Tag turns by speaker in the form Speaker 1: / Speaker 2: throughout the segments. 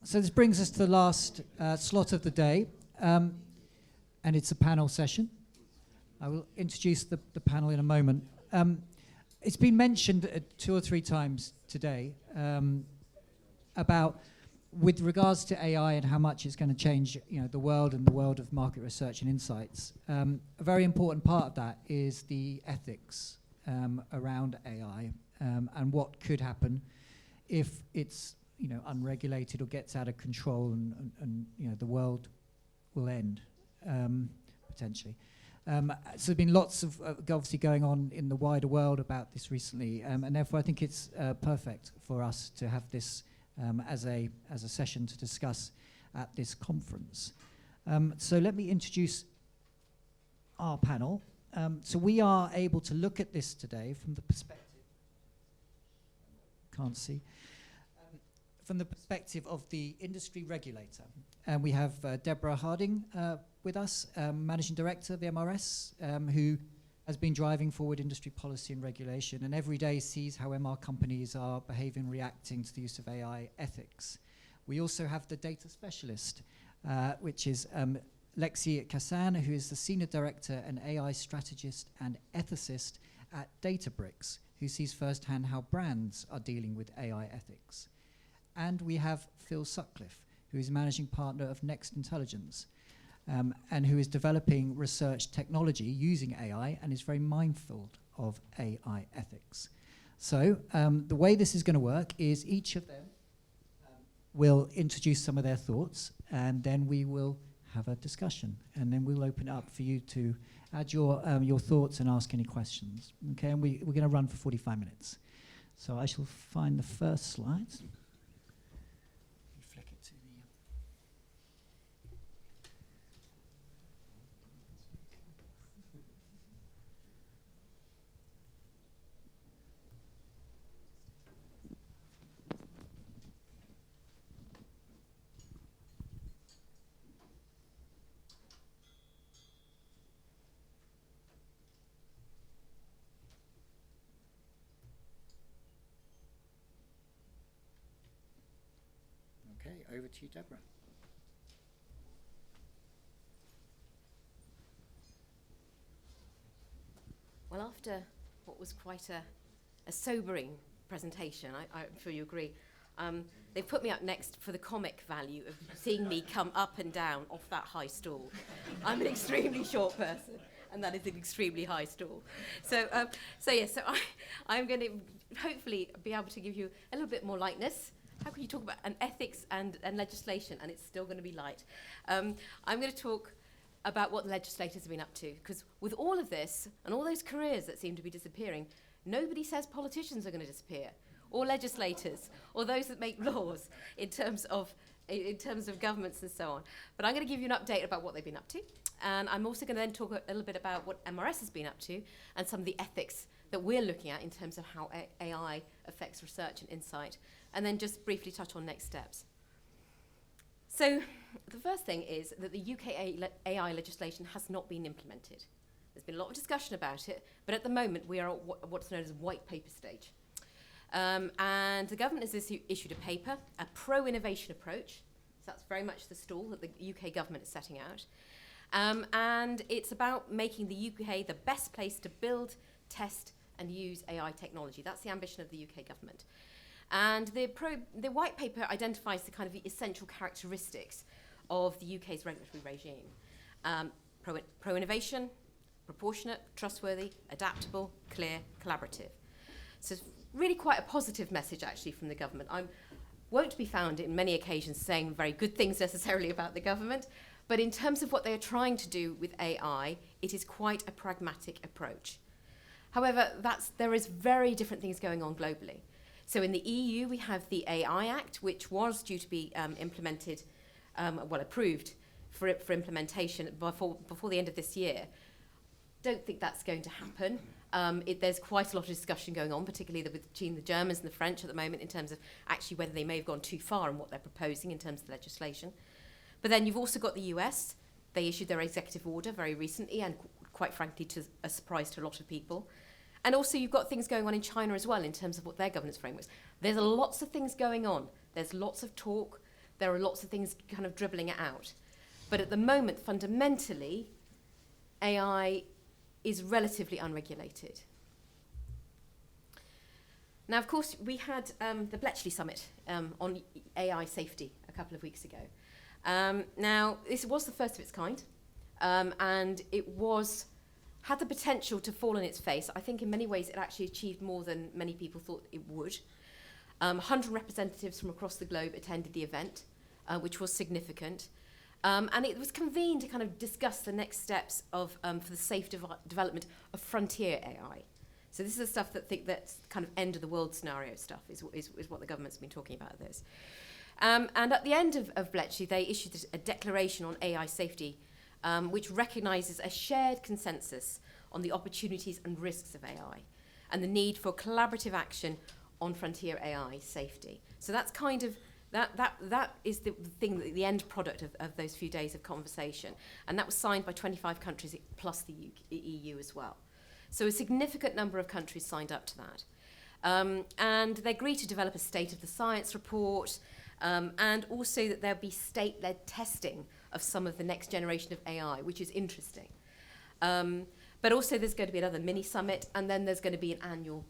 Speaker 1: So this brings us to the last slot of the day, and it's a panel session. I will introduce the panel in a moment. It's been mentioned 2 or 3 times today about with regards to AI and how much it's going to change, the world and the world of market research and insights. A very important part of that is the ethics around AI and what could happen if it's unregulated or gets out of control, and the world will end potentially. So there's been lots of obviously going on in the wider world about this recently, and therefore I think it's perfect for us to have this as a session to discuss at this conference. So let me introduce our panel. So we are able to look at this today from the perspective, from the perspective of the industry regulator. And we have Debrah Harding with us, Managing Director of the MRS, who has been driving forward industry policy and regulation, and every day sees how MR companies are behaving, reacting to the use of AI ethics. We also have the data specialist, which is Lexy at Kassan, who is the Senior Director and AI Strategist and Ethicist at Databricks, who sees firsthand how brands are dealing with AI ethics. And we have Phil Sutcliffe, who is Managing Partner of Nexxt Intelligence, and who is developing research technology using AI and is very mindful of AI ethics. So the way this is going to work is each of them will introduce some of their thoughts, and then we will have a discussion, and then we'll open it up for you to add your thoughts and ask any questions. Okay, and we're going to run for 45 minutes. So I shall find the first slides. Okay, over to you, Debrah.
Speaker 2: Well, after what was quite a sobering presentation, I'm sure you agree, they've put me up next for the comic value of seeing me come up and down off that high stool. I'm an extremely short person, and that is an extremely high stool. So I'm going to hopefully be able to give you a little bit more lightness. How can you talk about an ethics and legislation and it's still going to be light? I'm going to talk about what the legislators have been up to, because with all of this and all those careers that seem to be disappearing, nobody says politicians are going to disappear, or legislators, or those that make laws in terms of governments and so on. But I'm going to give you an update about what they've been up to, and I'm also going to then talk a little bit about what MRS has been up to and some of the ethics that we're looking at in terms of how AI affects research and insight, and then just briefly touch on next steps. So the first thing is that the UK AI legislation has not been implemented. There's been a lot of discussion about it, but at the moment we are at what's known as white paper stage. And the government has issued a paper, a pro-innovation approach. So that's very much the stall that the UK government is setting out. And it's about making the UK the best place to build, test, and use AI technology. That's the ambition of the UK government. And the white paper identifies the kind of the essential characteristics of the UK's regulatory regime. Pro-innovation, proportionate, trustworthy, adaptable, clear, collaborative. So it's really quite a positive message, actually, from the government. I won't be found in many occasions saying very good things necessarily about the government, but in terms of what they are trying to do with AI, it is quite a pragmatic approach. However, there is very different things going on globally. So in the EU, we have the AI Act, which was due to be implemented, approved for implementation before the end of this year. Don't think that's going to happen. There's quite a lot of discussion going on, particularly between the Germans and the French at the moment, in terms of actually whether they may have gone too far in what they're proposing in terms of the legislation. But then you've also got the US. They issued their executive order very recently, and quite frankly, to a surprise to a lot of people. And also you've got things going on in China as well in terms of what their governance frameworks. There's lots of things going on. There's lots of talk. There are lots of things kind of dribbling it out. But at the moment, fundamentally, AI is relatively unregulated. Now, of course, we had the Bletchley Summit on AI safety a couple of weeks ago. Now, this was the first of its kind, and it had the potential to fall on its face. I think in many ways it actually achieved more than many people thought it would. 100 representatives from across the globe attended the event, which was significant. And it was convened to kind of discuss the next steps for the safe development of frontier AI. So this is the stuff that's kind of end of the world scenario stuff is what the government's been talking about this. And at the end of Bletchley, they issued a declaration on AI safety, which recognises a shared consensus on the opportunities and risks of AI and the need for collaborative action on frontier AI safety. So that's kind of, that is the thing, the end product of those few days of conversation. And that was signed by 25 countries plus the EU as well. So a significant number of countries signed up to that. And they agreed to develop a state of the science report, and also that there'll be state-led testing of some of the next generation of AI, which is interesting. But also there's going to be another mini-summit, and then there's going to be an annual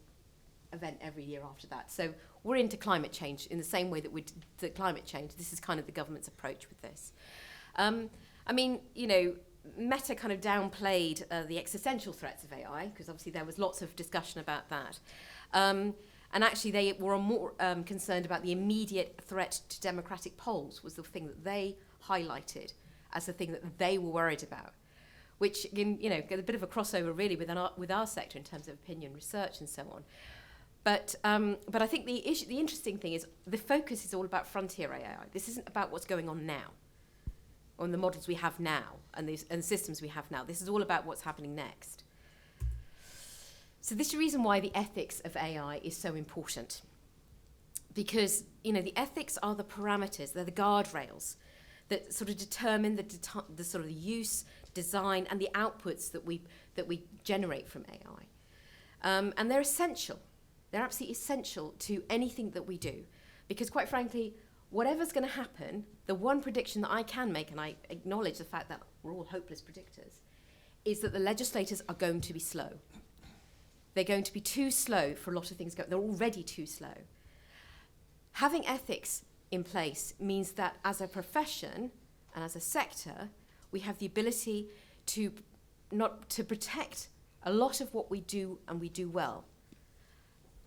Speaker 2: event every year after that. So we're into climate change in the same way that the climate change. This is kind of the government's approach with this. I mean, you know, Meta kind of downplayed the existential threats of AI, because obviously there was lots of discussion about that. And actually they were more concerned about the immediate threat to democratic polls was the thing that they highlighted as the thing that they were worried about, which, you know, got a bit of a crossover really with our sector in terms of opinion research and so on. But I think the interesting thing is the focus is all about frontier AI. This isn't about what's going on now, on the models we have now and the systems we have now. This is all about what's happening next. So this is the reason why the ethics of AI is so important. Because, you know, the ethics are the parameters, they're the guardrails that sort of determine the sort of use, design, and the outputs that we generate from AI. And they're essential. They're absolutely essential to anything that we do. Because quite frankly, whatever's going to happen, the one prediction that I can make, and I acknowledge the fact that we're all hopeless predictors, is that the legislators are going to be slow. They're going to be too slow for a lot of things. They're already too slow. Having ethics in place means that as a profession and as a sector, we have the ability to protect a lot of what we do and we do well.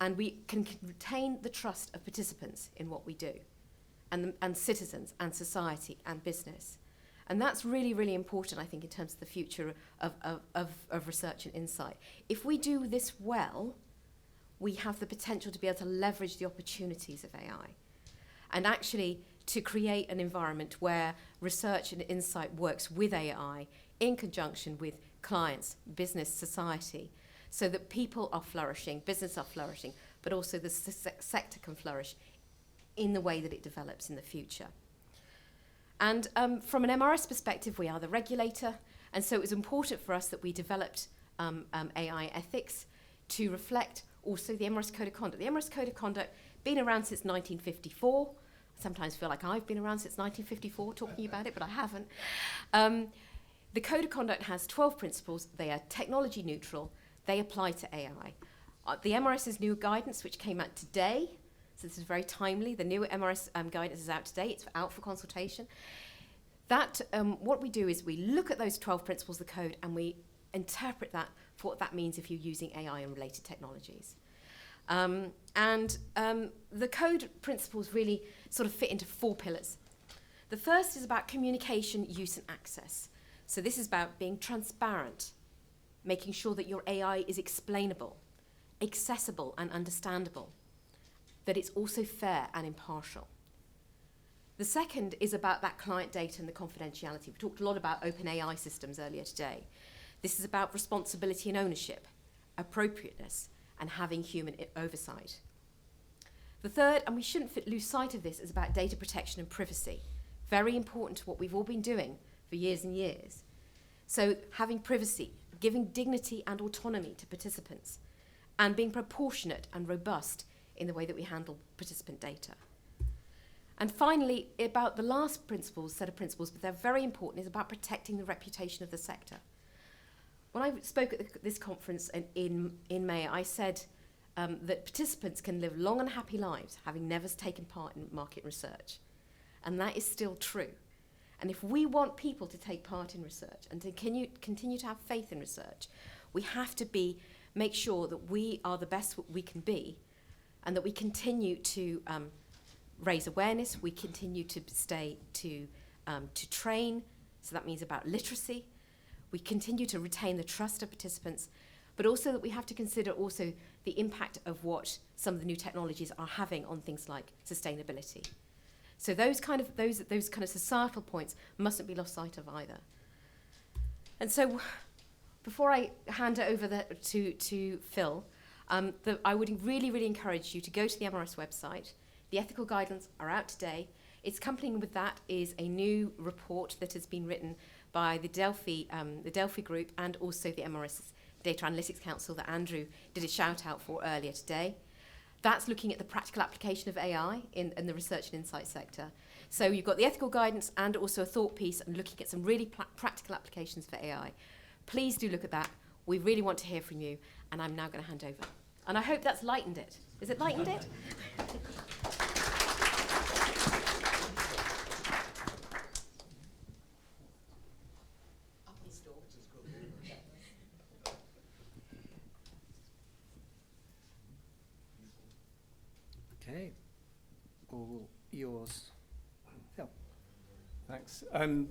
Speaker 2: And we can retain the trust of participants in what we do, and citizens and society and business. And that's really, really important, I think, in terms of the future of research and insight. If we do this well, we have the potential to be able to leverage the opportunities of AI and actually to create an environment where research and insight works with AI in conjunction with clients, business, society, so that people are flourishing, business are flourishing, but also the sector can flourish in the way that it develops in the future. And from an MRS perspective, we are the regulator, and so it was important for us that we developed AI ethics to reflect also the MRS Code of Conduct. The MRS Code of Conduct, been around since 1954. I sometimes feel like I've been around since 1954 talking about it, but I haven't. The Code of Conduct has 12 principles. They are technology neutral. They apply to AI. The MRS's new guidance, which came out today, so this is very timely. The new MRS guidance is out today. It's out for consultation. That what we do is we look at those 12 principles of the code and we interpret that for what that means if you're using AI and related technologies. The code principles really sort of fit into 4 pillars. The first is about communication, use, and access. So this is about being transparent, making sure that your AI is explainable, accessible, and understandable, that it's also fair and impartial. The second is about that client data and the confidentiality. We talked a lot about open AI systems earlier today. This is about responsibility and ownership, appropriateness, and having human oversight. The third, and we shouldn't lose sight of this, is about data protection and privacy. Very important to what we've all been doing for years and years. So having privacy, giving dignity and autonomy to participants, and being proportionate and robust in the way that we handle participant data. And finally, about the last set of principles, but they're very important, is about protecting the reputation of the sector. When I spoke at this conference in May, I said that participants can live long and happy lives having never taken part in market research. And that is still true. And if we want people to take part in research and to continue to have faith in research, we have to make sure that we are the best we can be, and that we continue to raise awareness, we continue to train, so that means about literacy, we continue to retain the trust of participants, but also that we have to consider also the impact of what some of the new technologies are having on things like sustainability. So those kind of societal points mustn't be lost sight of either. And so before I hand it over to Phil, I would really, really encourage you to go to the MRS website. The ethical guidelines are out today. It's accompanying with that is a new report that has been written by the Delphi group and also the MRS Data Analytics Council that Andrew did a shout out for earlier today. That's looking at the practical application of AI in the research and insight sector. So you've got the ethical guidance and also a thought piece and looking at some really practical applications for AI. Please do look at that. We really want to hear from you. And I'm now going to hand over. And I hope that's lightened it. Is it lightened it?
Speaker 3: Okay, all yours. Phil.
Speaker 4: Thanks.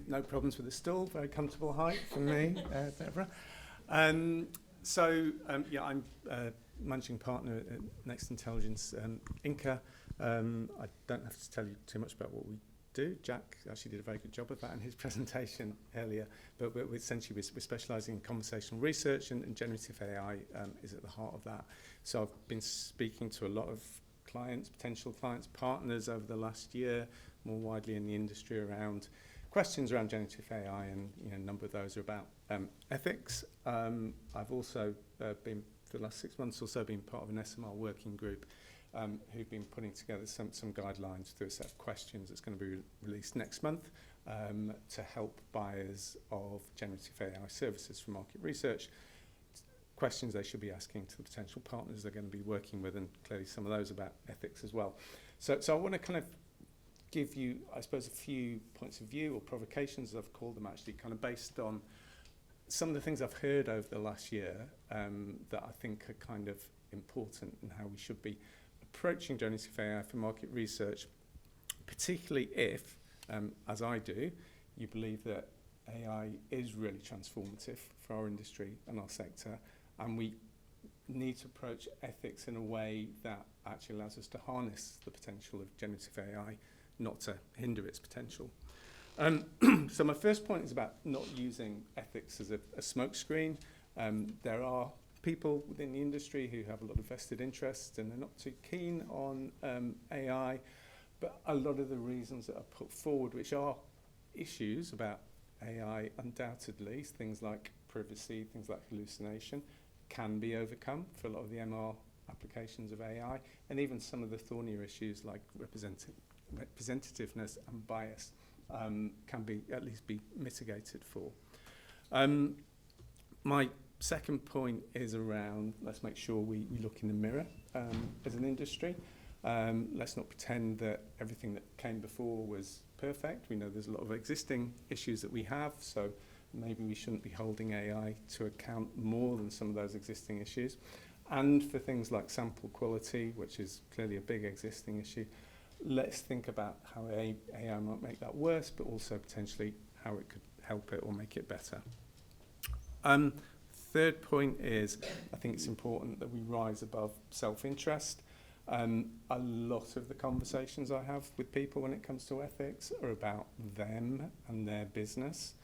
Speaker 4: No problems with the stool. Very comfortable height for me, Debrah. Yeah, I'm managing partner at Nexxt Intelligence Inca. I don't have to tell you too much about what we do. Jack actually did a very good job of that in his presentation earlier. But essentially, we're specialising in conversational research, and generative AI is at the heart of that. So I've been speaking to a lot of clients, potential clients, partners over the last year, more widely in the industry around questions around generative AI, and a number of those are about ethics. I've also been, for the last 6 months or so, been part of an SMR working group who've been putting together some guidelines through a set of questions that's going to be released next month to help buyers of generative AI services for market research. Questions they should be asking to the potential partners they're going to be working with, and clearly some of those about ethics as well. So I want to kind of give you, I suppose, a few points of view, or provocations, as I've called them, actually, kind of based on some of the things I've heard over the last year that I think are kind of important in how we should be approaching generative AI for market research, particularly if, as I do, you believe that AI is really transformative for our industry and our sector, and we need to approach ethics in a way that actually allows us to harness the potential of generative AI, not to hinder its potential. So my first point is about not using ethics as a smokescreen. There are people within the industry who have a lot of vested interest and they're not too keen on AI, but a lot of the reasons that are put forward, which are issues about AI, undoubtedly, things like privacy, things like hallucination, can be overcome for a lot of the MR applications of AI, and even some of the thornier issues like representativeness and bias can be at least be mitigated for. My second point is around, let's make sure we look in the mirror as an industry. Let's not pretend that everything that came before was perfect. We know there's a lot of existing issues that we have, so maybe we shouldn't be holding AI to account more than some of those existing issues. And for things like sample quality, which is clearly a big existing issue, let's think about how AI might make that worse, but also potentially how it could help it or make it better. Third point is, I think it's important that we rise above self-interest. A lot of the conversations I have with people when it comes to ethics are about them and their business,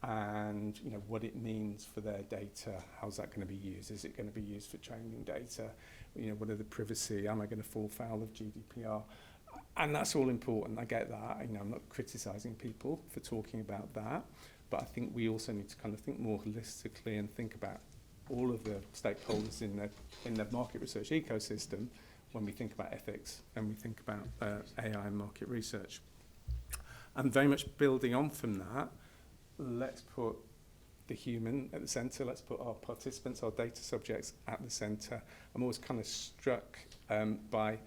Speaker 4: and what it means for their data. How's that going to be used? Is it going to be used for training data? What are the privacy? Am I going to fall foul of GDPR? And that's all important. I get that. I'm not criticising people for talking about that, but I think we also need to kind of think more holistically and think about all of the stakeholders in the market research ecosystem. when we think about ethics and we think about AI and market research. And very much building on from that, let's put the human at the centre, let's put our participants, our data subjects at the centre. I'm always kind of struck by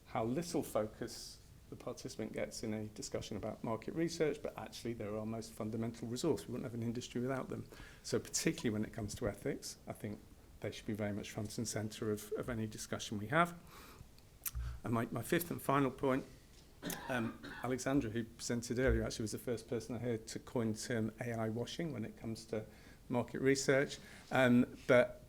Speaker 4: how little focus the participant gets in a discussion about market research, but actually they're our most fundamental resource. We wouldn't have an industry without them. So particularly when it comes to ethics, I think they should be very much front and centre of any discussion we have. And my fifth and final point, Alexandra, who presented earlier, actually was the first person I heard to coin the term AI washing when it comes to market research. But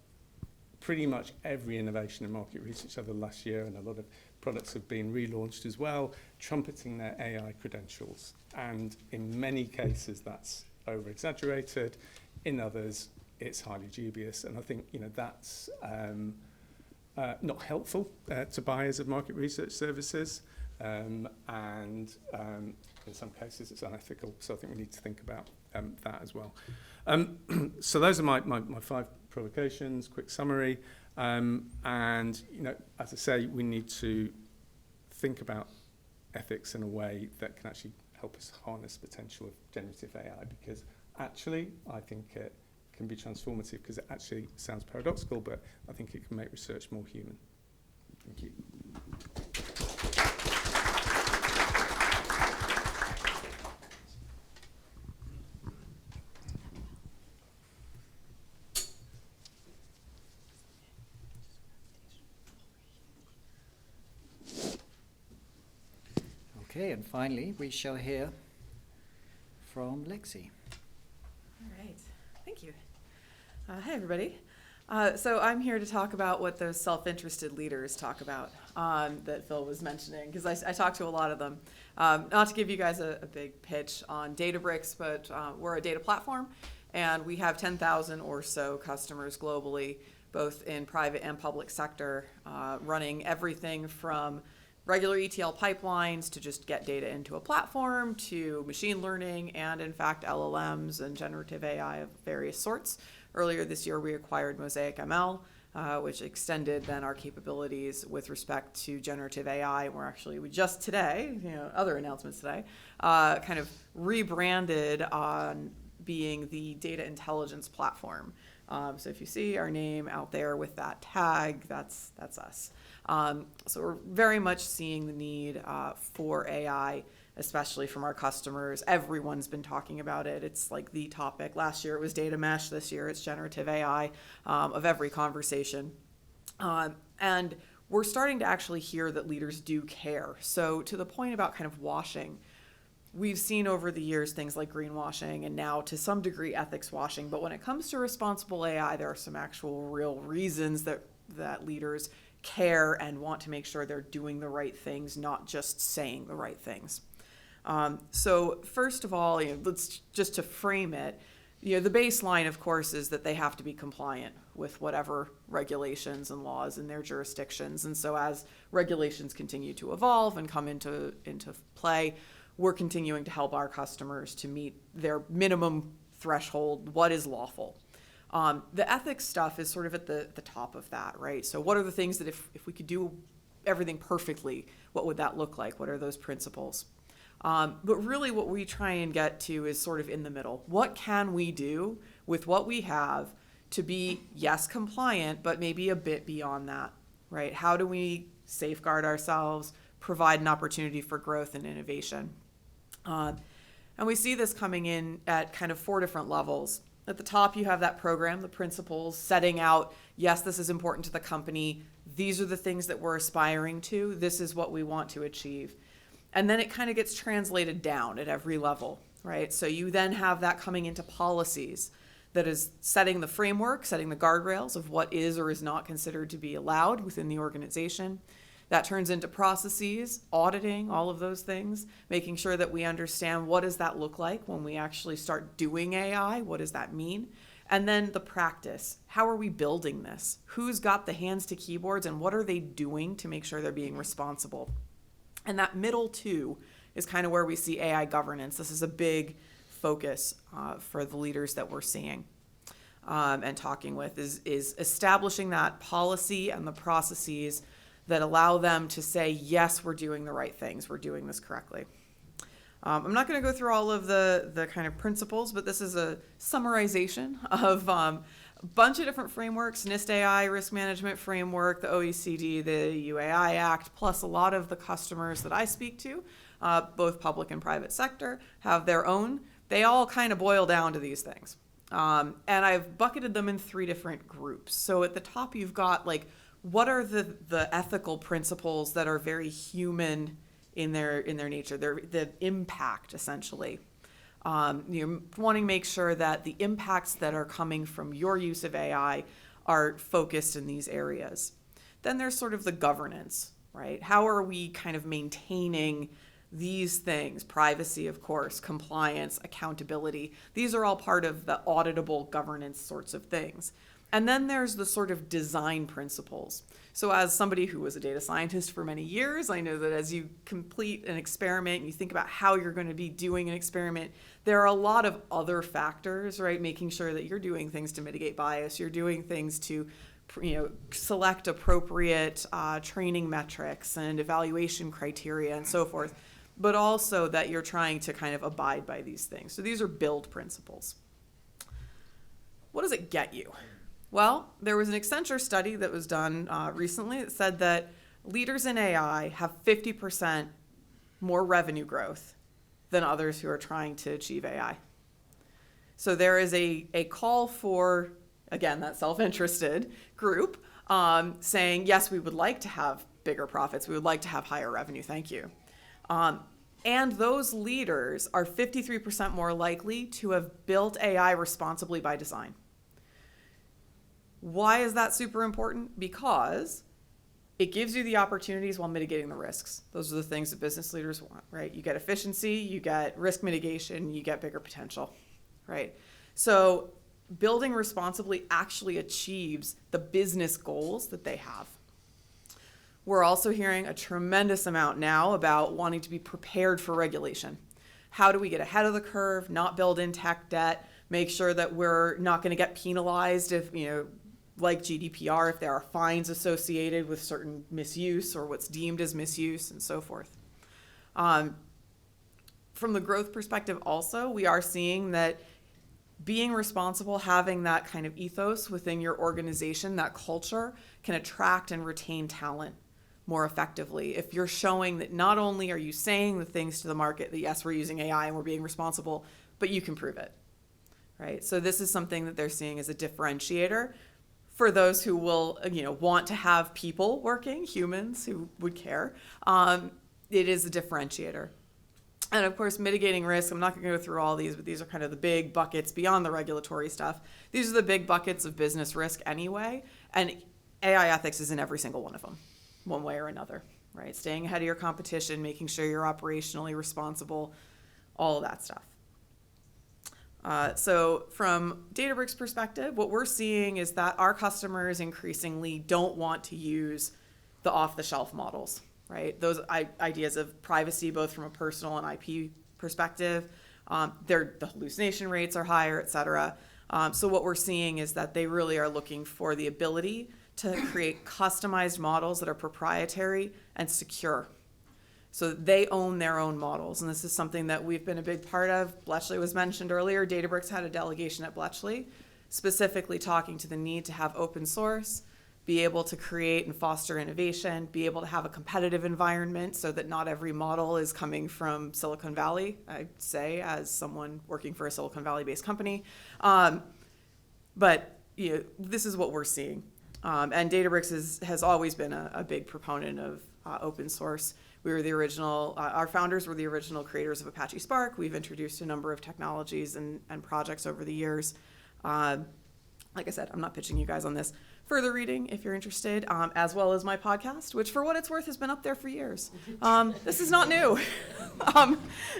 Speaker 4: pretty much every innovation in market research over the last year, and a lot of products have been relaunched as well, trumpeting their AI credentials. And in many cases, that's over-exaggerated. In others, it's highly dubious. And I think, that's not helpful to buyers of market research services. And in some cases, it's unethical. So I think we need to think about that as well. So those are my 5 provocations, quick summary. And, as I say, we need to think about ethics in a way that can actually help us harness the potential of generative AI, because actually, I think it can be transformative, because it actually sounds paradoxical, but I think it can make research more human. Thank you.
Speaker 3: Okay, and finally, we shall hear from Lexy.
Speaker 5: All right, thank you. Hi, everybody. So I'm here to talk about what those self-interested leaders talk about that Phil was mentioning, because I talk to a lot of them. Not to give you guys a big pitch on Databricks, but we're a data platform, and we have 10,000 or so customers globally, both in private and public sector, running everything from regular ETL pipelines to just get data into a platform, to machine learning, and in fact LLMs and generative AI of various sorts. Earlier this year we acquired Mosaic ML, which extended then our capabilities with respect to generative AI. We just today, other announcements today, kind of rebranded on being the data intelligence platform. So if you see our name out there with that tag, that's us. So we're very much seeing the need for AI, especially from our customers. Everyone's been talking about it. It's like the topic. Last year it was data mesh. This year it's generative AI of every conversation. And we're starting to actually hear that leaders do care. So to the point about kind of washing, we've seen over the years things like greenwashing and now to some degree ethics washing. But when it comes to responsible AI, there are some actual real reasons that leaders care and want to make sure they're doing the right things, not just saying the right things. So first of all, let's just to frame it, the baseline, of course, is that they have to be compliant with whatever regulations and laws in their jurisdictions. And so as regulations continue to evolve and come into play, we're continuing to help our customers to meet their minimum threshold, what is lawful. The ethics stuff is sort of at the top of that, right? So what are the things that if we could do everything perfectly, what would that look like? What are those principles? But really what we try and get to is sort of in the middle. What can we do with what we have to be, yes, compliant, but maybe a bit beyond that, right? How do we safeguard ourselves, provide an opportunity for growth and innovation? And we see this coming in at kind of 4 different levels. At the top, you have that program, the principles, setting out, yes, this is important to the company. These are the things that we're aspiring to. This is what we want to achieve. And then it kind of gets translated down at every level, right? So you then have that coming into policies that is setting the framework, setting the guardrails of what is or is not considered to be allowed within the organization. That turns into processes, auditing, all of those things, making sure that we understand what does that look like when we actually start doing AI, what does that mean? And then the practice, how are we building this? Who's got the hands to keyboards and what are they doing to make sure they're being responsible? And that middle two is kind of where we see AI governance. This is a big focus for the leaders that we're seeing and talking with is establishing that policy and the processes that allow them to say, yes, we're doing the right things, we're doing this correctly. I'm not going to go through all of the kind of principles, but this is a summarization of a bunch of different frameworks: NIST AI, risk management framework, the OECD, the UAI Act, plus a lot of the customers that I speak to, both public and private sector, have their own. They all kind of boil down to these things. And I've bucketed them in 3 different groups. So at the top, you've got like, what are the ethical principles that are very human in their nature, the impact, essentially. You're wanting to make sure that the impacts that are coming from your use of AI are focused in these areas. Then there's sort of the governance, right? How are we kind of maintaining these things? Privacy, of course, compliance, accountability. These are all part of the auditable governance sorts of things. And then there's the sort of design principles. So as somebody who was a data scientist for many years, I know that as you complete an experiment and you think about how you're going to be doing an experiment, there are a lot of other factors, right? Making sure that you're doing things to mitigate bias, you're doing things to, select appropriate training metrics and evaluation criteria and so forth, but also that you're trying to kind of abide by these things. So these are build principles. What does it get you? Well, there was an Accenture study that was done recently that said that leaders in AI have 50% more revenue growth than others who are trying to achieve AI. So there is a call for, again, that self-interested group saying, yes, we would like to have bigger profits. We would like to have higher revenue. Thank you. And those leaders are 53% more likely to have built AI responsibly by design. Why is that super important? Because it gives you the opportunities while mitigating the risks. Those are the things that business leaders want, right? You get efficiency, you get risk mitigation, you get bigger potential, right? So building responsibly actually achieves the business goals that they have. We're also hearing a tremendous amount now about wanting to be prepared for regulation. How do we get ahead of the curve, not build in tech debt, make sure that we're not going to get penalized if, like GDPR, if there are fines associated with certain misuse or what's deemed as misuse and so forth. From the growth perspective also, we are seeing that being responsible, having that kind of ethos within your organization, that culture, can attract and retain talent more effectively. If you're showing that not only are you saying the things to the market that yes, we're using AI and we're being responsible, but you can prove it, right? So this is something that they're seeing as a differentiator for those who will, want to have people working, humans who would care. It is a differentiator. And of course, mitigating risk, I'm not going to go through all these, but these are kind of the big buckets beyond the regulatory stuff. These are the big buckets of business risk anyway. And AI ethics is in every single one of them, one way or another, right? Staying ahead of your competition, making sure you're operationally responsible, all of that stuff. So from Databricks' perspective, what we're seeing is that our customers increasingly don't want to use the off-the-shelf models, right? Those ideas of privacy, both from a personal and IP perspective, the hallucination rates are higher, et cetera. So what we're seeing is that they really are looking for the ability to create customized models that are proprietary and secure. So they own their own models, and this is something that we've been a big part of. Bletchley was mentioned earlier. Databricks had a delegation at Bletchley, specifically talking to the need to have open source, be able to create and foster innovation, be able to have a competitive environment so that not every model is coming from Silicon Valley, I'd say, as someone working for a Silicon Valley-based company. But this is what we're seeing. And Databricks has always been a big proponent of open source. We were the original, our founders were the original creators of Apache Spark. We've introduced a number of technologies and projects over the years. Like I said, I'm not pitching you guys on this. Further reading, if you're interested, as well as my podcast, which for what it's worth has been up there for years. This is not new.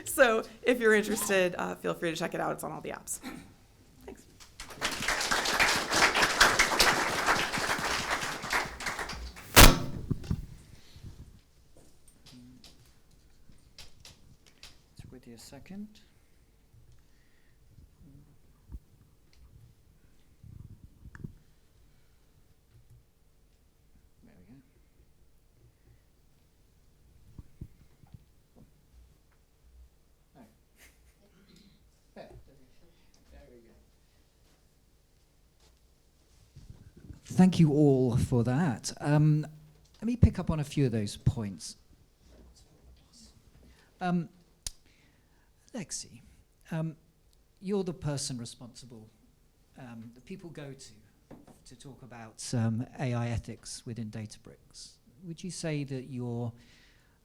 Speaker 5: So if you're interested, feel free to check it out. It's on all the apps. Thanks.
Speaker 3: With you a second. There we go.
Speaker 1: thank you all for that. Let me pick up on a few of those points. Lexy, you're the person responsible that people go to talk about AI ethics within Databricks. Would you say that your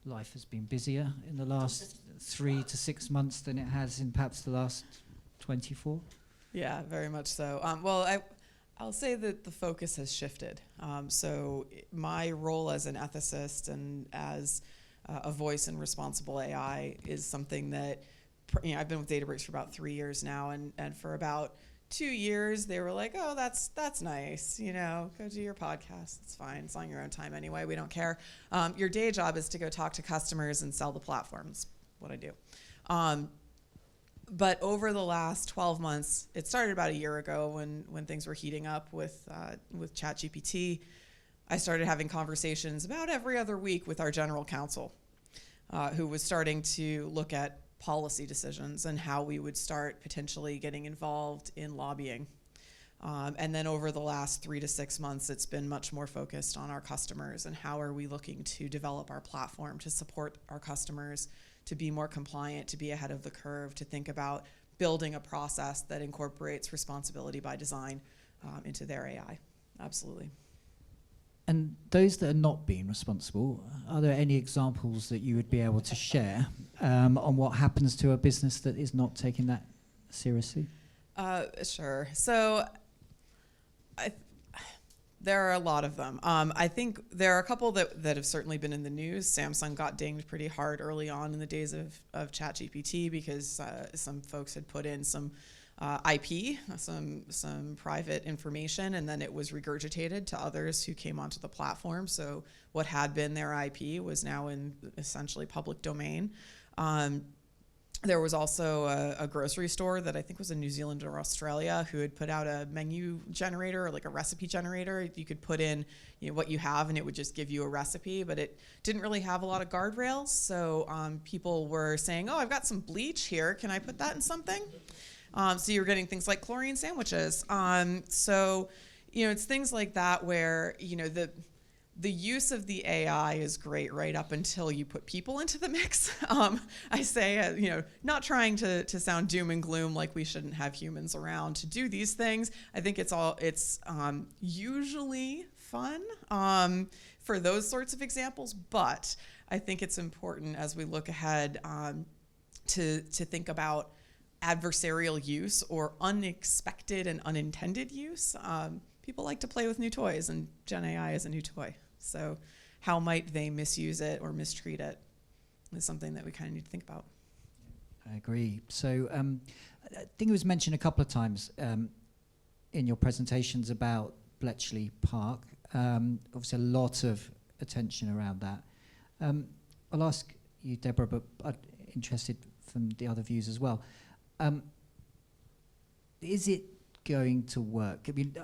Speaker 1: life has been busier in the last 3 to 6 months than it has in perhaps the last 24?
Speaker 5: Yeah, very much so. Well, I'll say that the focus has shifted. So my role as an ethicist and as a voice in responsible AI is something that, I've been with Databricks for about 3 years now, and for about 2 years they were like, oh, that's nice, go do your podcast, it's fine, it's on your own time anyway, we don't care. Your day job is to go talk to customers and sell the platforms, what I do. But over the last 12 months, it started about a year ago when things were heating up with ChatGPT. I started having conversations about every other week with our general counsel, who was starting to look at policy decisions and how we would start potentially getting involved in lobbying. And then over the last 3 to 6 months, it's been much more focused on our customers and how are we looking to develop our platform to support our customers, to be more compliant, to be ahead of the curve, to think about building a process that incorporates responsibility by design into their AI. Absolutely.
Speaker 1: And those that are not being responsible, are there any examples that you would be able to share on what happens to a business that is not taking that seriously?
Speaker 5: Sure. So there are a lot of them. I think there are a couple that have certainly been in the news. Samsung got dinged pretty hard early on in the days of ChatGPT because some folks had put in some IP, some private information, and then it was regurgitated to others who came onto the platform. So what had been their IP was now in essentially public domain. There was also a grocery store that I think was in New Zealand or Australia who had put out a menu generator, or like a recipe generator. You could put in what you have and it would just give you a recipe, but it didn't really have a lot of guardrails. So people were saying, oh, I've got some bleach here. Can I put that in something? So you're getting things like chlorine sandwiches. So it's things like that where the use of the AI is great right up until you put people into the mix. I say, not trying to sound doom and gloom like we shouldn't have humans around to do these things. I think it's usually fun for those sorts of examples, but I think it's important as we look ahead to think about adversarial use or unexpected and unintended use. People like to play with new toys, and Gen AI is a new toy. So how might they misuse it or mistreat it is something that we kind of need to think about.
Speaker 1: I agree. So I think it was mentioned a couple of times in your presentations about Bletchley Park. Obviously a lot of attention around that. I'll ask you, Deborah, but I'm interested from the other views as well. Is it going to work? I mean,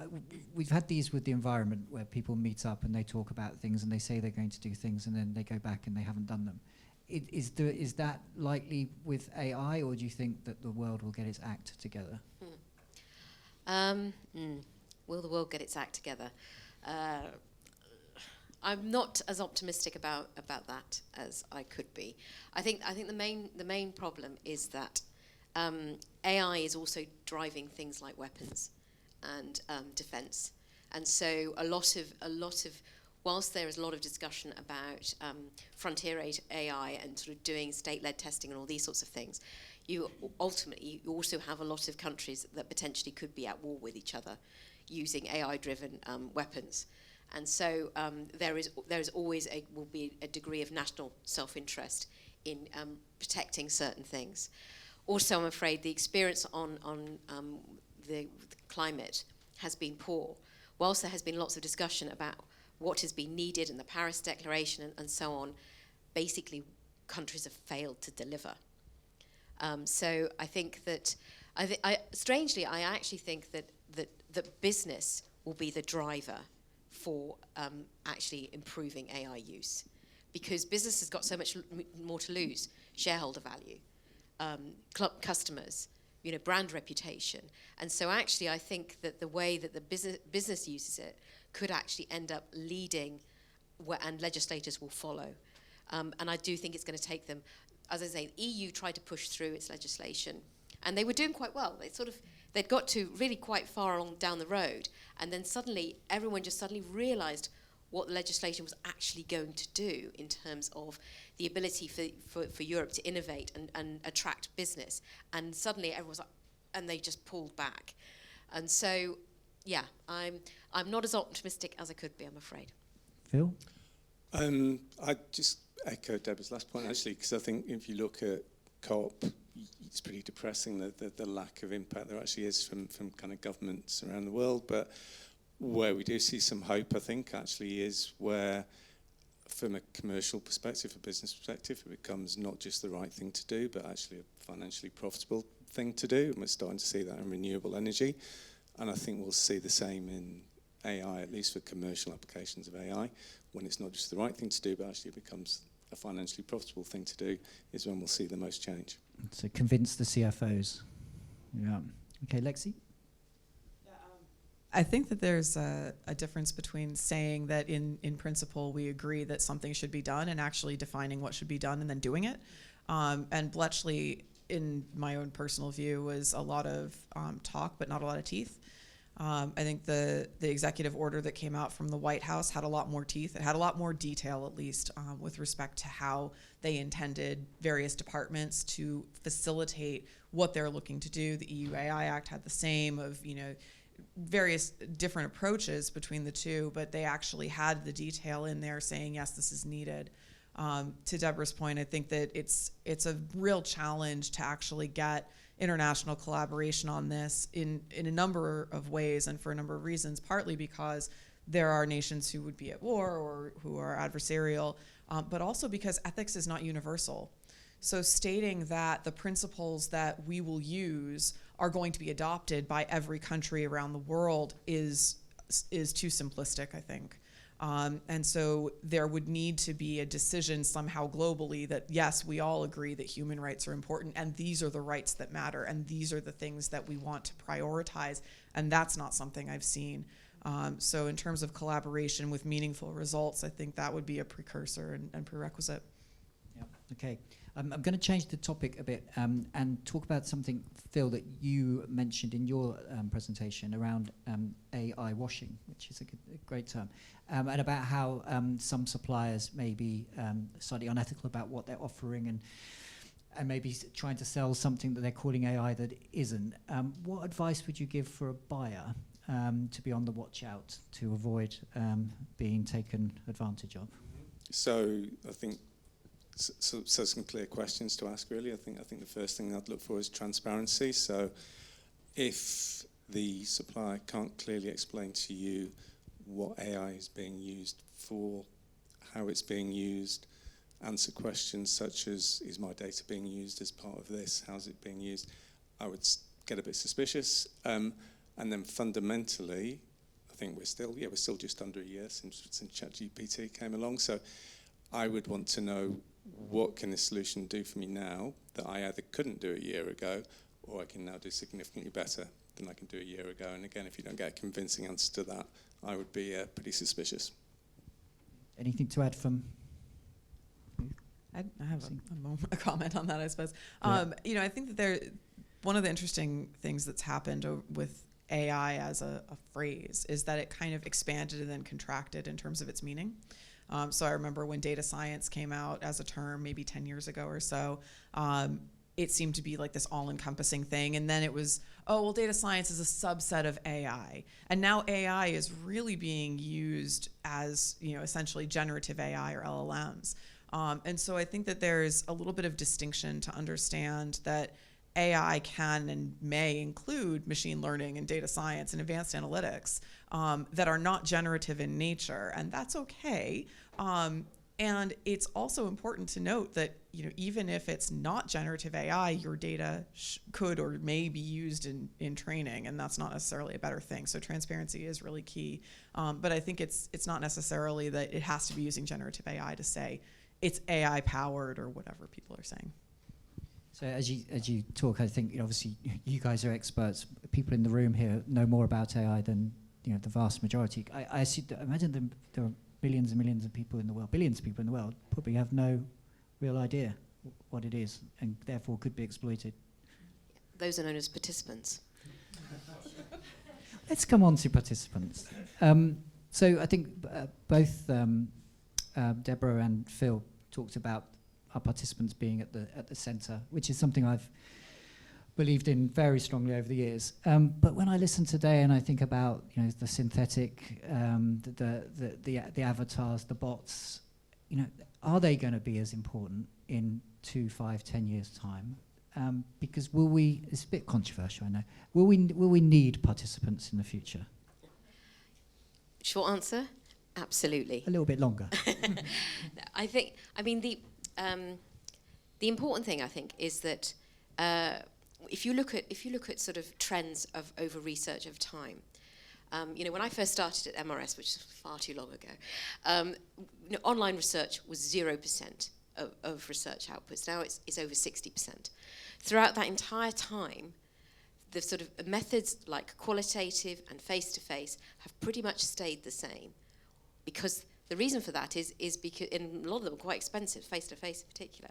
Speaker 1: we've had these with the environment where people meet up and they talk about things and they say they're going to do things and then they go back and they haven't done them. Is that likely with AI, or do you think that the world will get its act together?
Speaker 2: Will the world get its act together? I'm not as optimistic about that as I could be. I think the main problem is that AI is also driving things like weapons and defense, and so a lot of whilst there is a lot of discussion about frontier AI and sort of doing state-led testing and all these sorts of things, you also have a lot of countries that potentially could be at war with each other using AI-driven weapons. And so there is always will be a degree of national self-interest in protecting certain things. Also, I'm afraid the experience on the climate has been poor. Whilst there has been lots of discussion about what has been needed in the Paris Declaration and so on, basically countries have failed to deliver. So I think that, strangely, I actually think that business will be the driver for actually improving AI use, because business has got so much more to lose: shareholder value, customers, brand reputation. And so actually I think that the way that the business uses it
Speaker 6: could actually end up leading, and legislators will follow. And I do think it's going to take them, as I say, the EU tried to push through its legislation, and they were doing quite well. They'd got to really quite far along down the road, and then suddenly everyone just suddenly realised what the legislation was actually going to do in terms of the ability for Europe to innovate and attract business. And suddenly everyone was like, and they just pulled back. And so, yeah, I'm not as optimistic as I could be, I'm afraid.
Speaker 1: Phil?
Speaker 4: I just echo Deborah's last point, actually, because I think if you look at COP, it's pretty depressing the lack of impact there actually is from kind of governments around the world. But where we do see some hope, I think, actually is where, from a commercial perspective, a business perspective, it becomes not just the right thing to do, but actually a financially profitable thing to do. And we're starting to see that in renewable energy. And I think we'll see the same in AI, at least for commercial applications of AI, when it's not just the right thing to do, but actually it becomes a financially profitable thing to do, is when we'll see the most change.
Speaker 1: So convince the CFOs. Yeah. Okay, Lexy?
Speaker 5: I think that there's a difference between saying that in principle we agree that something should be done and actually defining what should be done and then doing it. And Bletchley, in my own personal view, was a lot of talk but not a lot of teeth. I think the executive order that came out from the White House had a lot more teeth. It had a lot more detail, at least, with respect to how they intended various departments to facilitate what they're looking to do. The EU AI Act had the same of, various different approaches between the two, but they actually had the detail in there saying, yes, this is needed. To Deborah's point, I think that it's a real challenge to actually get international collaboration on this in a number of ways and for a number of reasons, partly because there are nations who would be at war or who are adversarial, but also because ethics is not universal. So stating that the principles that we will use are going to be adopted by every country around the world is too simplistic, I think. And so there would need to be a decision somehow globally that, yes, we all agree that human rights are important and these are the rights that matter and these are the things that we want to prioritize. And that's not something I've seen. So in terms of collaboration with meaningful results, I think that would be a precursor and prerequisite.
Speaker 1: Yeah. Okay. I'm going to change the topic a bit and talk about something, Phil, that you mentioned in your presentation around AI washing, which is a great term, and about how some suppliers may be slightly unethical about what they're offering and maybe trying to sell something that they're calling AI that isn't. What advice would you give for a buyer to be on the watch out to avoid being taken advantage of?
Speaker 4: So I think So some clear questions to ask, really. I think the first thing I'd look for is transparency. So if the supplier can't clearly explain to you what AI is being used for, how it's being used, answer questions such as, is my data being used as part of this? How's it being used? I would get a bit suspicious. And then fundamentally, I think we're still just under a year since ChatGPT came along. So I would want to know, what can this solution do for me now that I either couldn't do a year ago or I can now do significantly better than I can do a year ago? And again, if you don't get a convincing answer to that, I would be pretty suspicious.
Speaker 1: Anything to add from?
Speaker 5: I have a comment on that, I suppose. Yeah. I think that one of the interesting things that's happened with AI as a phrase is that it kind of expanded and then contracted in terms of its meaning. So I remember when data science came out as a term maybe 10 years ago or so, it seemed to be like this all-encompassing thing. And then it was, data science is a subset of AI. And now AI is really being used as, essentially generative AI or LLMs. And so I think that there's a little bit of distinction to understand that AI can and may include machine learning and data science and advanced analytics that are not generative in nature, and that's okay. And it's also important to note that even if it's not generative AI, your data could or may be used in training, and that's not necessarily a better thing. So transparency is really key. But I think it's not necessarily that it has to be using generative AI to say it's AI powered or whatever people are saying.
Speaker 1: So as you talk, I think obviously you guys are experts. People in the room here know more about AI than the vast majority. I imagine there are billions and millions of people in the world, billions of people in the world, probably have no real idea what it is, and therefore could be exploited.
Speaker 6: Those are known as participants.
Speaker 1: Let's come on to participants. So I think both Deborah and Phil talked about our participants being at the centre, which is something I've believed in very strongly over the years. But when I listen today and I think about the synthetic, the avatars, the bots, are they going to be as important in 2, 5, 10 years' time? Because it's a bit controversial, I know. Will we need participants in the future?
Speaker 6: Short answer, absolutely.
Speaker 1: A little bit longer.
Speaker 6: The important thing I think is that if you look at sort of trends of over research of time, when I first started at MRS, which is far too long ago, online research was 0% of research outputs. Now it's over 60%. Throughout that entire time, the sort of methods like qualitative and face-to-face have pretty much stayed the same. Because the reason for that is because, and a lot of them are quite expensive, face-to-face in particular.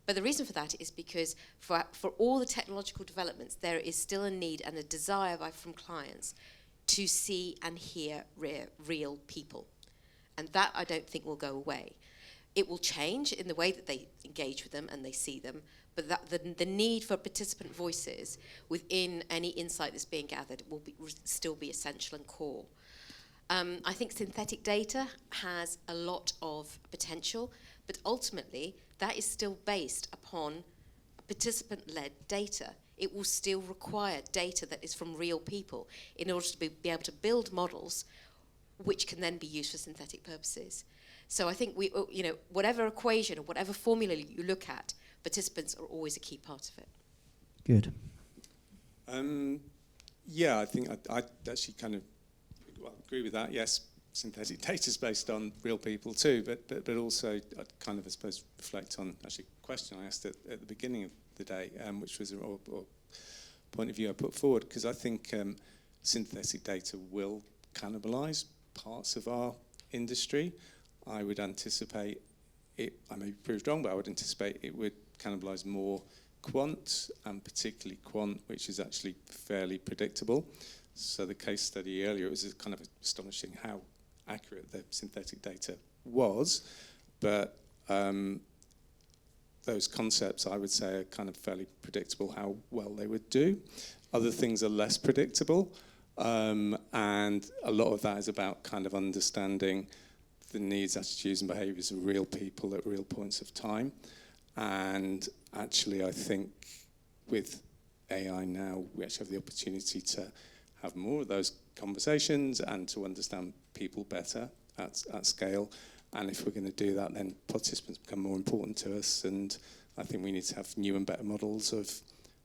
Speaker 6: But the reason for that is because for all the technological developments, there is still a need and a desire from clients to see and hear real people. And that I don't think will go away. It will change in the way that they engage with them and they see them, but the need for participant voices within any insight that's being gathered will still be essential and core. I think synthetic data has a lot of potential, but ultimately that is still based upon participant-led data. It will still require data that is from real people in order to be able to build models which can then be used for synthetic purposes. So I think whatever equation or whatever formula you look at, participants are always a key part of it.
Speaker 1: Good.
Speaker 4: I think I actually kind of agree with that. Yes, synthetic data is based on real people too, but also I'd kind of, I suppose, reflect on actually a question I asked at the beginning of the day, which was a point of view I put forward, because I think synthetic data will cannibalise parts of our industry. I would anticipate it, I may be proved wrong, but I would anticipate it would cannibalise more quant, and particularly quant, which is actually fairly predictable. So the case study earlier, it was kind of astonishing how accurate the synthetic data was, but those concepts, I would say, are kind of fairly predictable how well they would do. Other things are less predictable, and a lot of that is about kind of understanding the needs, attitudes and behaviours of real people at real points of time. And actually, I think with AI now, we actually have the opportunity to have more of those conversations and to understand people better at scale. And if we're going to do that, then participants become more important to us. And I think we need to have new and better models of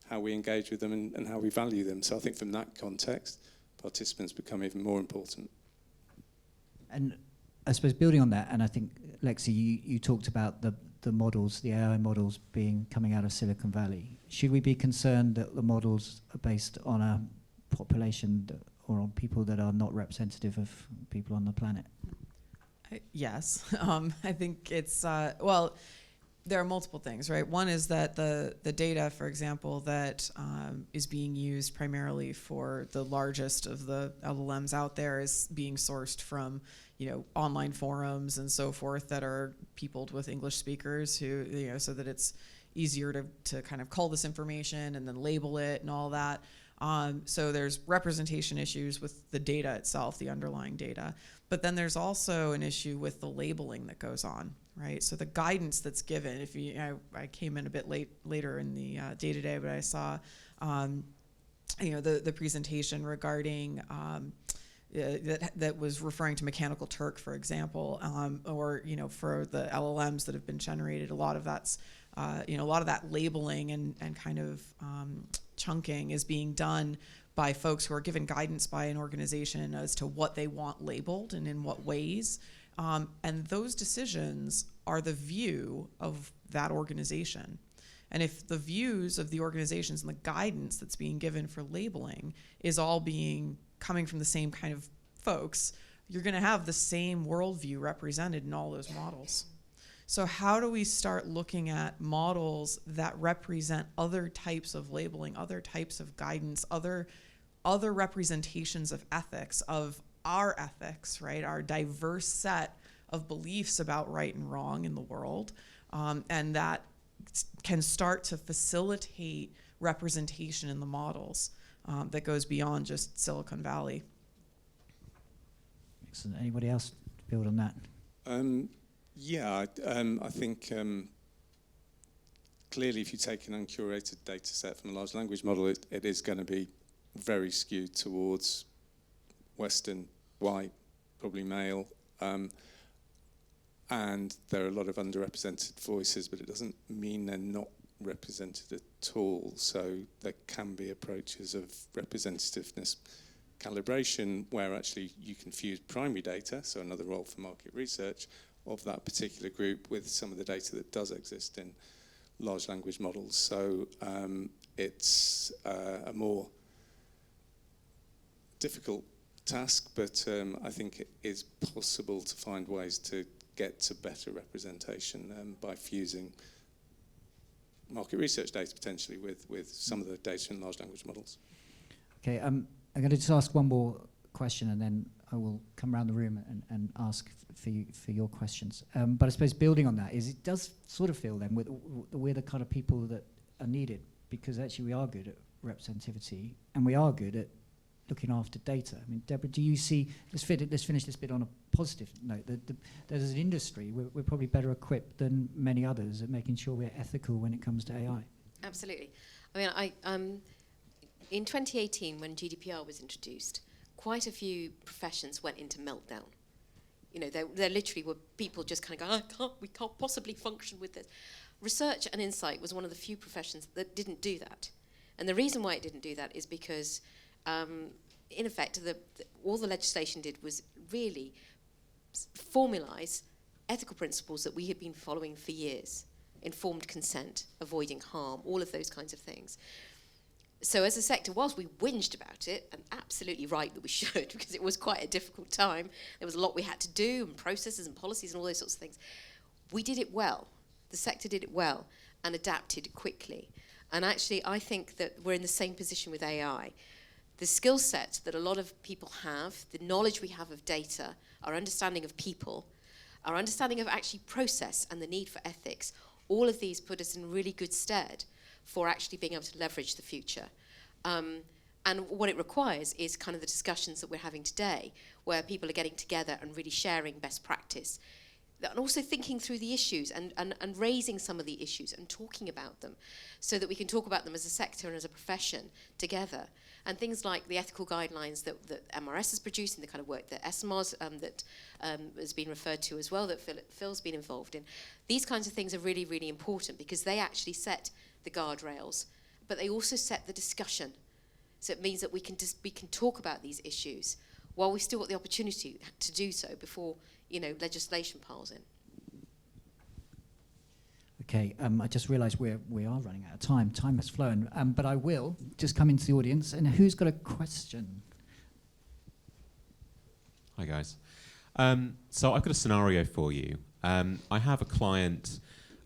Speaker 4: how we engage with them and how we value them. So I think from that context, participants become even more important.
Speaker 1: And I suppose building on that, and I think, Lexy, you talked about the models, the AI models coming out of Silicon Valley. Should we be concerned that the models are based on a population or on people that are not representative of people on the planet?
Speaker 5: Yes. I think it's, there are multiple things, right? One is that the data, for example, that is being used primarily for the largest of the LLMs out there is being sourced from, online forums and so forth that are peopled with English speakers who, so that it's easier to kind of cull this information and then label it and all that. So there's representation issues with the data itself, the underlying data. But then there's also an issue with the labeling that goes on, right? So the guidance that's given, I came in a bit later in the day today, but I saw, the presentation regarding that was referring to Mechanical Turk, for example, or for the LLMs that have been generated. A lot of that's, a lot of that labeling and kind of chunking is being done by folks who are given guidance by an organization as to what they want labeled and in what ways. And those decisions are the view of that organization. And if the views of the organizations and the guidance that's being given for labeling is all being coming from the same kind of folks, you're going to have the same worldview represented in all those models. So how do we start looking at models that represent other types of labeling, other types of guidance, other representations of ethics, of our ethics, right? Our diverse set of beliefs about right and wrong in the world, and that can start to facilitate representation in the models that goes beyond just Silicon Valley.
Speaker 1: Excellent. Anybody else to build on that?
Speaker 4: I think clearly if you take an uncurated data set from a large language model, it is going to be very skewed towards Western, white, probably male, and there are a lot of underrepresented voices, but it doesn't mean they're not represented at all. So there can be approaches of representativeness calibration where actually you can fuse primary data, so another role for market research, of that particular group with some of the data that does exist in large language models. So it's a more difficult task, but I think it is possible to find ways to get to better representation by fusing market research data potentially with some of the data in large language models.
Speaker 1: Okay, I'm going to just ask one more question, and then I will come around the room and ask for your questions. But I suppose building on that is, it does sort of feel then we're the kind of people that are needed, because actually we are good at representativity and we are good at looking after data. I mean, Debrah, do you see, let's finish this bit on a positive note, that as an industry, we're probably better equipped than many others at making sure we're ethical when it comes to AI.
Speaker 6: Absolutely. I mean, in 2018, when GDPR was introduced, quite a few professions went into meltdown. You know, there literally were people just kind of going, we can't possibly function with this. Research and insight was one of the few professions that didn't do that. And the reason why it didn't do that is because, in effect, all the legislation did was really formalize ethical principles that we had been following for years. Informed consent, avoiding harm, all of those kinds of things. So as a sector, whilst we whinged about it, and absolutely right that we should, because it was quite a difficult time, there was a lot we had to do, and processes and policies and all those sorts of things, we did it well. The sector did it well and adapted quickly. And actually, I think that we're in the same position with AI. The skill set that a lot of people have, the knowledge we have of data, our understanding of people, our understanding of actually process and the need for ethics, all of these put us in really good stead for actually being able to leverage the future. And what it requires is kind of the discussions that we're having today, where people are getting together and really sharing best practice, and also thinking through the issues and raising some of the issues and talking about them, so that we can talk about them as a sector and as a profession together. And things like the ethical guidelines that MRS has produced, and the kind of work that SMARS that has been referred to as well, that Phil's been involved in. These kinds of things are really, really important, because they actually set the guardrails, but they also set the discussion. So it means that we can talk about these issues while we still got the opportunity to do so before, legislation piles in.
Speaker 1: Okay, I just realised we are running out of time. Time has flown, but I will just come into the audience. And who's got a question?
Speaker 7: Hi guys. So I've got a scenario for you. I have a client.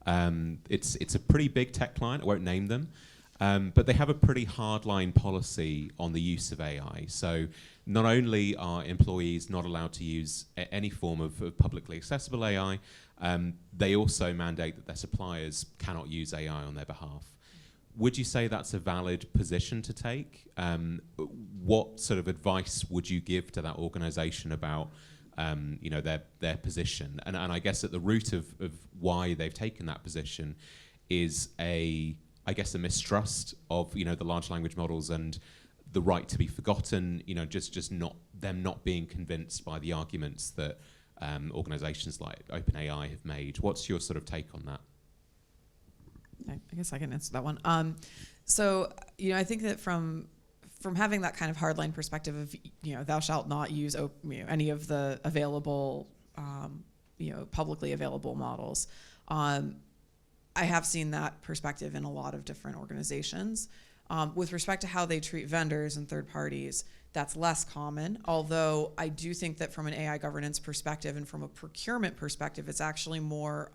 Speaker 7: It's a pretty big tech client. I won't name them, but they have a pretty hardline policy on the use of AI. So not only are employees not allowed to use any form of publicly accessible AI, they also mandate that their suppliers cannot use AI on their behalf. Would you say that's a valid position to take? What sort of advice would you give to that organisation about their position? And I guess at the root of why they've taken that position is a mistrust of the large language models and the right to be forgotten. Just not being convinced by the arguments that organisations like OpenAI have made. What's your sort of take on that?
Speaker 5: I guess I can answer that one. So I think that from having that kind of hardline perspective of thou shalt not use any of the available publicly available models. I have seen that perspective in a lot of different organizations. With respect to how they treat vendors and third parties, That's less common, although I do think that from an AI governance perspective and from a procurement perspective, it's actually more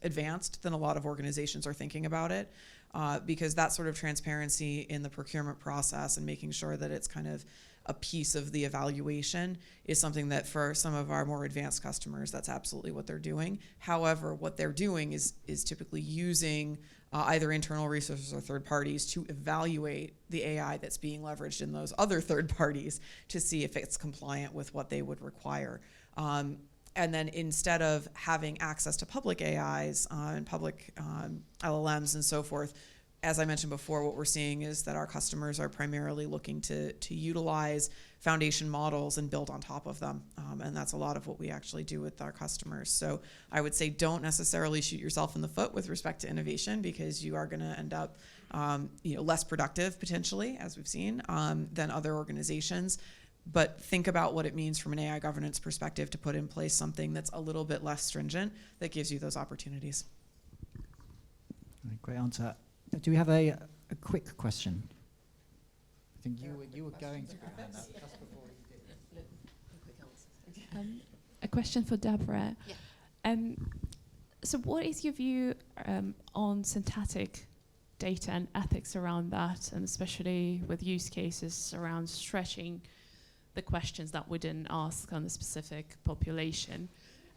Speaker 5: advanced than a lot of organizations are thinking about it, because that sort of transparency in the procurement process and making sure that it's kind of a piece of the evaluation is something that for some of our more advanced customers, that's absolutely what they're doing. However, what they're doing is typically using either internal resources or third parties to evaluate the AI that's being leveraged in those other third parties to see if it's compliant with what they would require. And then instead of having access to public AIs and public LLMs and so forth, as I mentioned before, what we're seeing is that our customers are primarily looking to utilize foundation models and build on top of them. And that's a lot of what we actually do with our customers. So I would say don't necessarily shoot yourself in the foot with respect to innovation, because you are going to end up less productive potentially, as we've seen, than other organizations. But think about what it means from an AI governance perspective to put in place something that's a little bit less stringent that gives you those opportunities.
Speaker 1: Great answer. Do we have a quick question? I think you were going to put your hand up just before you did.
Speaker 8: A question for Debrah.
Speaker 6: Yeah.
Speaker 8: So what is your view on synthetic data and ethics around that, and especially with use cases around stretching the questions that we didn't ask on a specific population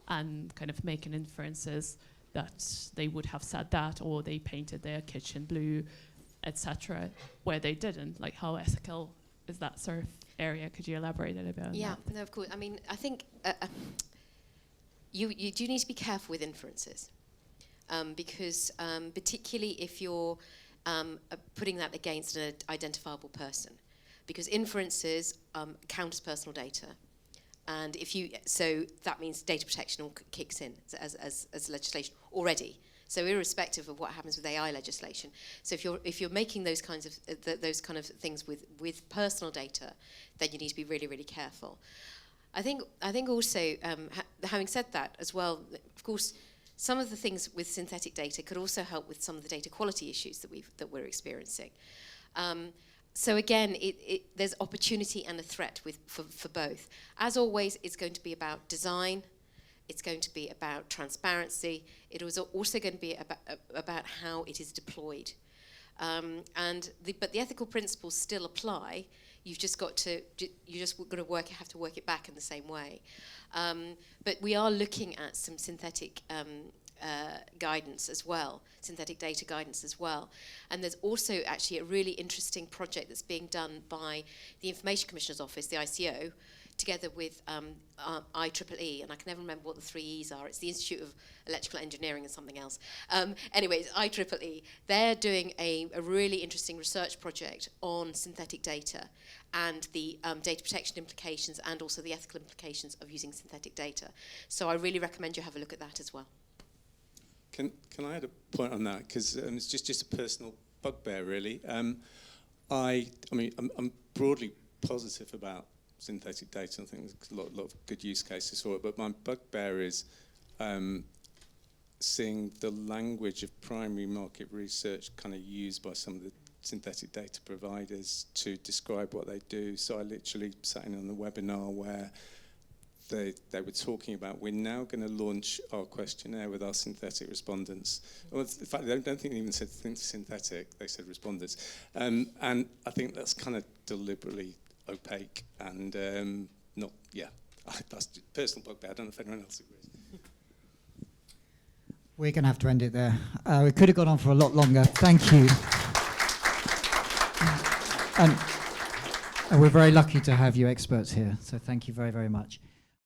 Speaker 8: and kind of making inferences that they would have said that, or they painted their kitchen blue, etc., where they didn't? Like, how ethical is that sort of area? Could you elaborate a little bit on that?
Speaker 6: Yeah, no, of course. I mean, I think you do need to be careful with inferences, because particularly if you're putting that against an identifiable person, because inferences count as personal data. And so that means data protection kicks in as legislation already. So irrespective of what happens with AI legislation, so if you're making those kinds of things with personal data, then you need to be really, really careful. I think also, having said that as well, of course, some of the things with synthetic data could also help with some of the data quality issues that we're experiencing. So again, there's opportunity and a threat for both. As always, it's going to be about design. It's going to be about transparency. It is also going to be about how it is deployed. But the ethical principles still apply. You've just got to have to work it back in the same way. But we are looking at some synthetic guidance as well, synthetic data guidance as well. And there's also actually a really interesting project that's being done by the Information Commissioner's Office, the ICO, together with IEEE, and I can never remember what the 3 E's are. It's the Institute of Electrical Engineering and something else. Anyways, IEEE, they're doing a really interesting research project on synthetic data and the data protection implications and also the ethical implications of using synthetic data. So I really recommend you have a look at that as well.
Speaker 4: Can I add a point on that? Because it's just a personal bugbear, really. I mean, I'm broadly positive about synthetic data. I think there's a lot of good use cases for it. But my bugbear is seeing the language of primary market research kind of used by some of the synthetic data providers to describe what they do. So I literally sat in on the webinar where they were talking about, we're now going to launch our questionnaire with our synthetic respondents. Well, in fact, I don't think they even said synthetic, they said respondents. And I think that's kind of deliberately opaque and not, yeah, that's just personal bugbear. I don't know if anyone else agrees.
Speaker 1: We're going to have to end it there. We could have gone on for a lot longer. Thank you. And we're very lucky to have you experts here, so thank you very, very much.